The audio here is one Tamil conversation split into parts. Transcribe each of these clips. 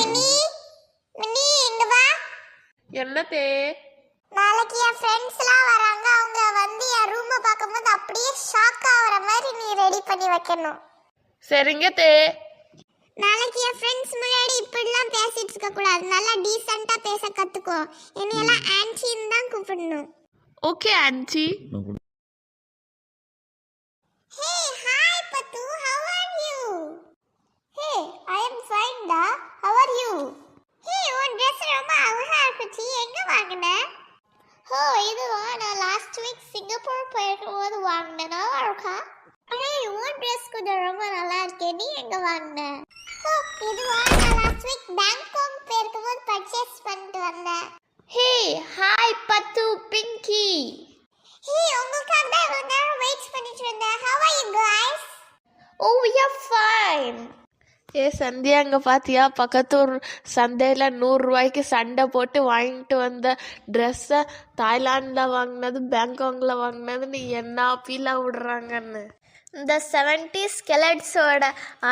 மினி மினி இங்க வா. என்னத்தே? நாளைக்கு என் ஃப்ரெண்ட்ஸ்லாம் வராங்க. அவங்க வந்து என் ரூமை பார்க்கும்போது அப்படியே ஷாக் ஆகுற மாதிரி நீ ரெடி பண்ணி வைக்கணும். சரிங்க தே. நாளைக்கு என் ஃப்ரெண்ட்ஸ் முன்னாடி இப்படிலாம் பேசிட்டு இருக்க கூடாது. நல்லா டீசெண்டா பேச கத்துக்கோ. என்னையெல்லாம் ஆன்ட்டின்னு தான் கூப்பிடணும். Okay aunty. ஹே ஹாய் பத்து, how are you? Hey, I am fine da. How are you? Hey, உன் dress ரொம்ப அழகா இருக்குச்சி. எங்க வாங்குன? ஓ, இதுவா நான் லாஸ்ட் வீக் சிங்கப்பூர் போயிருக்கும்போது வாங்கினேன். நல்லா இருக்கா? Hey, உன் dress கூட ரொம்ப நல்லா இருக்கே. நீ எங்க வாங்குன? ஓ, இதுவா நான் லாஸ்ட் வீக் பேங்காக் போயிருக்கும்போது பர்ச்சேஸ் பண்ணிட்டு வந்தேன். ஹே ஹாய் பத்து பிங்கி. Hey, உங்களுக்காக தான் இவ்வளவு நேரம் வெயிட் பண்ணிட்டு இருந்தேன். How are you guys? Oh, we are fine. ஏ சந்தியா, அங்கே பார்த்தியா பக்கத்தூர் சந்தையில் 100 ரூபாய்க்கு சண்டை போட்டு வாங்கிட்டு வந்த ட்ரெஸ்ஸை தாய்லாண்டில் வாங்கினது பேங்காங்கில் வாங்கினது நீ என்ன ஃபீலாக விடுறாங்கன்னு. இந்த 70s ஸ்கெலட்ஸோட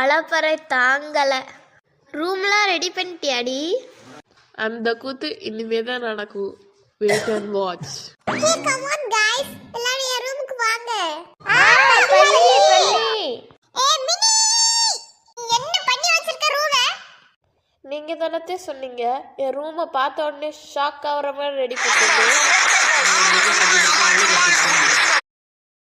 அலப்பறை தாங்கலை. ரூம்லாம் ரெடி பண்ணிட்டியாடி? அந்த கூத்து இனிமே தான் நடக்கும். Wait and watch. Hey, come on guys. எல்லாரும் என் ரூமுக்கு வாங்க. பள்ளி ஏய் மினி, என்ன பண்ணி வச்சிருக்க ரூமை? நீங்கள் தானே சொன்னீங்க என் ரூமை பார்த்த உடனே ஷாக் ஆகிற மாதிரி ரெடி பண்ணுறது.